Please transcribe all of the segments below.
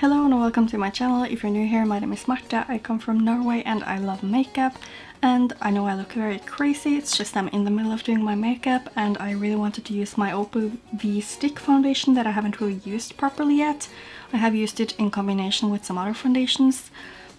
Hello and welcome to my channel. If you're new here, my name is Marta. I come from Norway and I love makeup. And I know I look very crazy, it's just I'm in the middle of doing my makeup and I really wanted to use my OPV Stick Foundation that I haven't really used properly yet. I have used it in combination with some other foundations,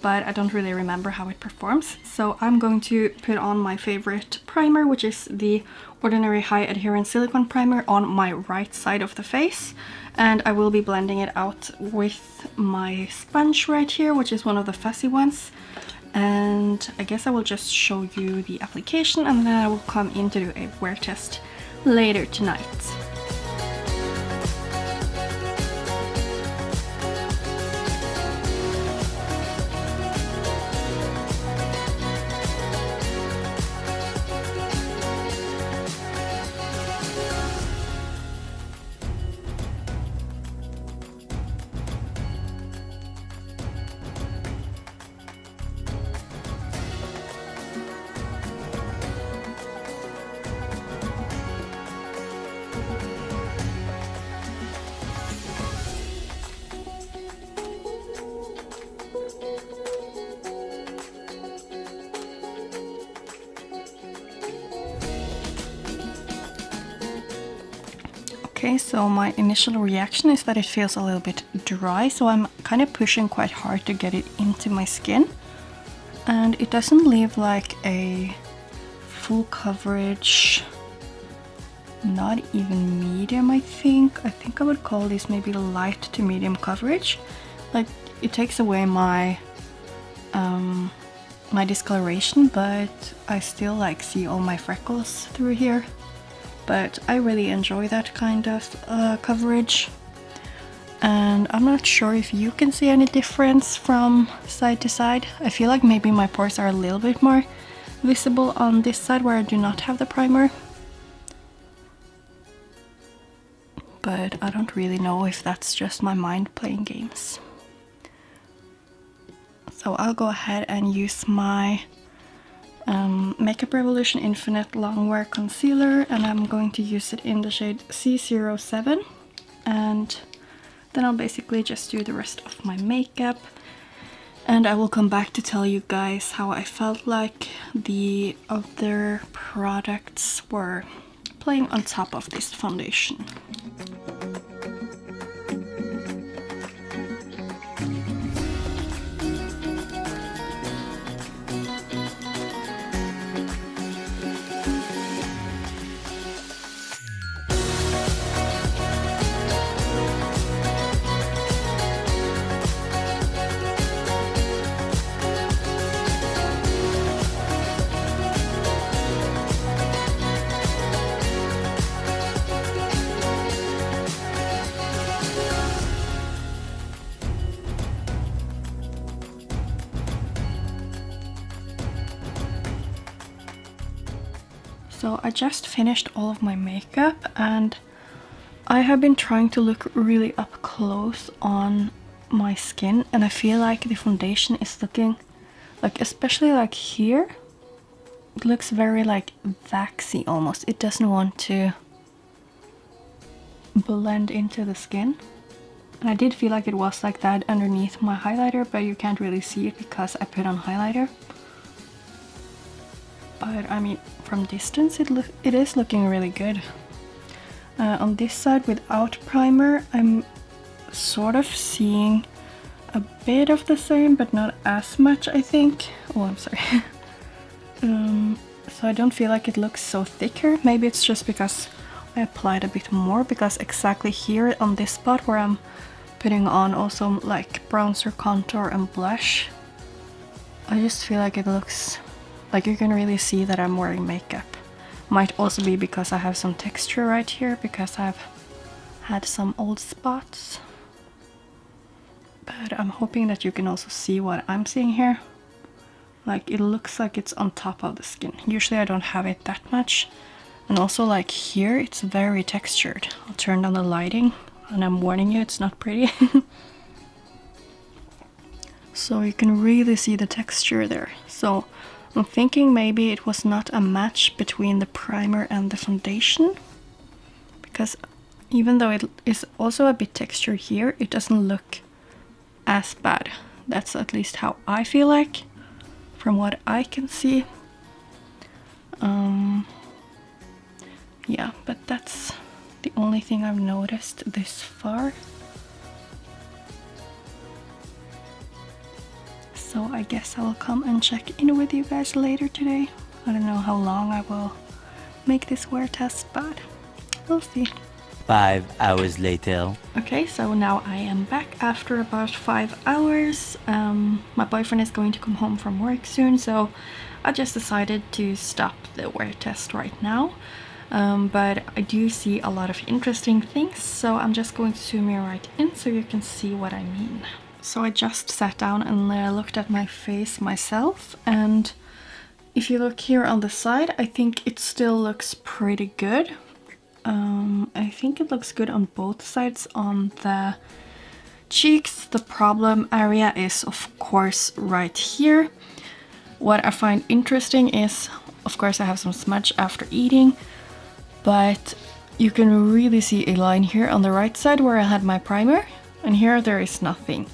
but I don't really remember how it performs. So I'm going to put on my favorite primer, which is the Ordinary High Adherence Silicone Primer on my right side of the face. And I will be blending it out with my sponge right here, which is one of the fussy ones. And I guess I will just show you the application and then I will come in to do a wear test later tonight. Okay, so my initial reaction is that it feels a little bit dry, so I'm kind of pushing quite hard to get it into my skin. And it doesn't leave like a full coverage, not even medium I think. I think I would call this maybe light to medium coverage. Like it takes away my my discoloration, but I still like see all my freckles through here. But I really enjoy that kind of coverage, and I'm not sure if you can see any difference from side to side. I feel like maybe my pores are a little bit more visible on this side where I do not have the primer, but I don't really know if that's just my mind playing games. So I'll go ahead and use my Makeup Revolution Infinite Longwear Concealer, and I'm going to use it in the shade C07, and then I'll basically just do the rest of my makeup, and I will come back to tell you guys how I felt like the other products were playing on top of this foundation. So I just finished all of my makeup and I have been trying to look really up close on my skin, and I feel like the foundation is looking like, especially like here, it looks very like waxy almost. It doesn't want to blend into the skin. And I did feel like it was like that underneath my highlighter, but you can't really see it because I put on highlighter. But I mean, from distance it is looking really good. On this side without primer, I'm sort of seeing a bit of the same, but not as much, I think. Oh, I'm sorry. So I don't feel like it looks so thicker. Maybe it's just because I applied a bit more, because exactly here on this spot where I'm putting on also like bronzer, contour and blush, I just feel like it looks like you can really see that I'm wearing makeup. Might also be because I have some texture right here, because I've had some old spots. But I'm hoping that you can also see what I'm seeing here. Like it looks like it's on top of the skin. Usually I don't have it that much. And also like here it's very textured. I'll turn down the lighting and I'm warning you, it's not pretty. So you can really see the texture there. So I'm thinking maybe it was not a match between the primer and the foundation, because even though it is also a bit textured here, it doesn't look as bad. That's at least how I feel like, from what I can see. Yeah, but that's the only thing I've noticed this far. So I guess I will come and check in with you guys later today. I don't know how long I will make this wear test, but we'll see. 5 hours later. Okay, so now I am back after about 5 hours. My boyfriend is going to come home from work soon, so I just decided to stop the wear test right now. But I do see a lot of interesting things, so I'm just going to zoom you right in so you can see what I mean. So I just sat down and looked at my face myself, and if you look here on the side, I think it still looks pretty good. I think it looks good on both sides. On the cheeks, the problem area is of course right here. What I find interesting is, of course, I have some smudge after eating, but you can really see a line here on the right side where I had my primer, and here there is nothing.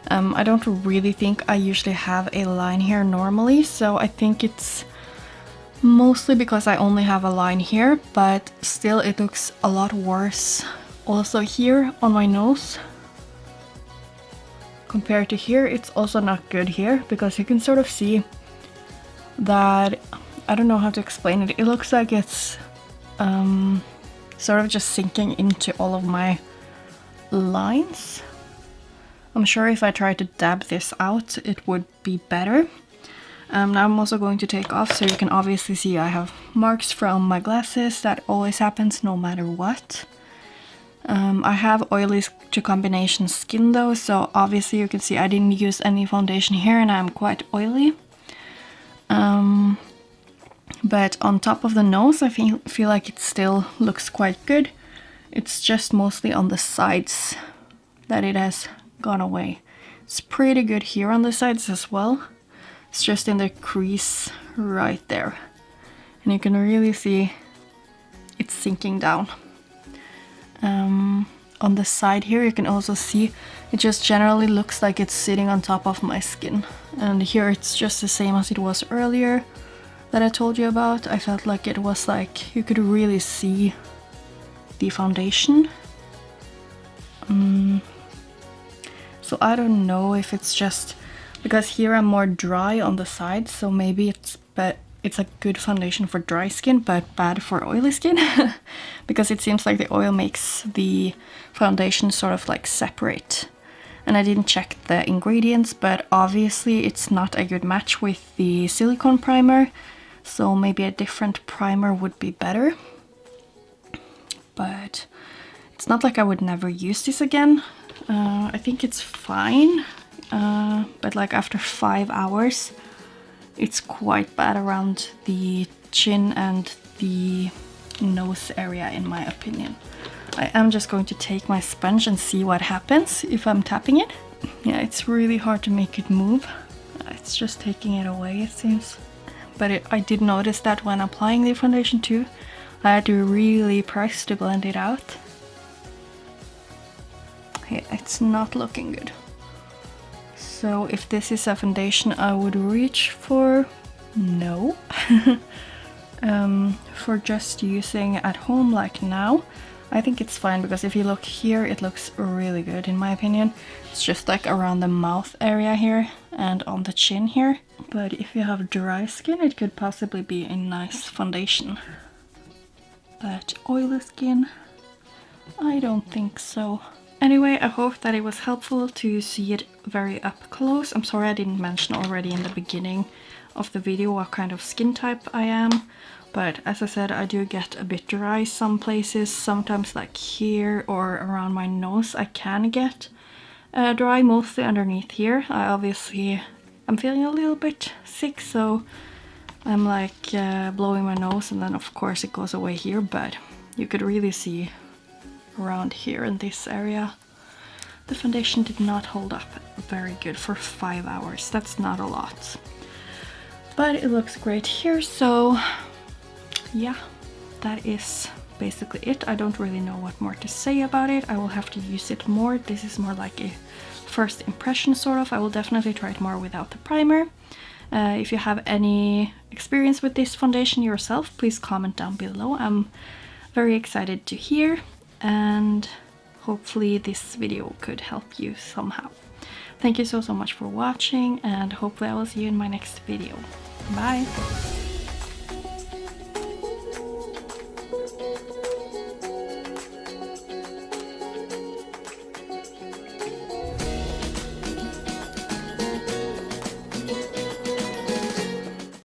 I don't really think I usually have a line here normally, so I think it's mostly because I only have a line here, but still it looks a lot worse also here on my nose. Compared to here, it's also not good here, because you can sort of see that, I don't know how to explain it, it looks like it's sort of just sinking into all of my lines. I'm sure if I try to dab this out, it would be better. Now I'm also going to take off, so you can obviously see I have marks from my glasses. That always happens no matter what. I have oily to combination skin though, so obviously you can see I didn't use any foundation here and I'm quite oily. But on top of the nose, I feel like it still looks quite good. It's just mostly on the sides that it has gone away. It's pretty good here on the sides as well. It's just in the crease right there. And you can really see it's sinking down. On the side here you can also see it just generally looks like it's sitting on top of my skin. And here it's just the same as it was earlier that I told you about. I felt like it was like you could really see the foundation. So I don't know if it's just because here I'm more dry on the side, so maybe it's a good foundation for dry skin but bad for oily skin. Because it seems like the oil makes the foundation sort of like separate. And I didn't check the ingredients, but obviously it's not a good match with the silicone primer, so maybe a different primer would be better. But it's not like I would never use this again. I think it's fine, but like after 5 hours it's quite bad around the chin and the nose area in my opinion. I am just going to take my sponge and see what happens if I'm tapping it. Yeah, it's really hard to make it move. It's just taking it away, it seems. But I did notice that when applying the foundation too, I had to really press to blend it out. Yeah, it's not looking good. So if this is a foundation I would reach for, no. For just using at home like now, I think it's fine, because if you look here it looks really good in my opinion. It's just like around the mouth area here and on the chin here. But if you have dry skin it could possibly be a nice foundation. But oily skin, I don't think so. Anyway, I hope that it was helpful to see it very up close. I'm sorry I didn't mention already in the beginning of the video what kind of skin type I am. But as I said, I do get a bit dry some places. Sometimes like here or around my nose I can get dry, mostly underneath here. I'm feeling a little bit sick, so I'm like blowing my nose, and then of course it goes away here, but you could really see around here in this area. The foundation did not hold up very good for 5 hours. That's not a lot. But it looks great here, so yeah, that is basically it. I don't really know what more to say about it. I will have to use it more. This is more like a first impression sort of. I will definitely try it more without the primer. If you have any experience with this foundation yourself, please comment down below. I'm very excited to hear, and hopefully this video could help you somehow. Thank you so much for watching, and hopefully I will see you in my next video. Bye!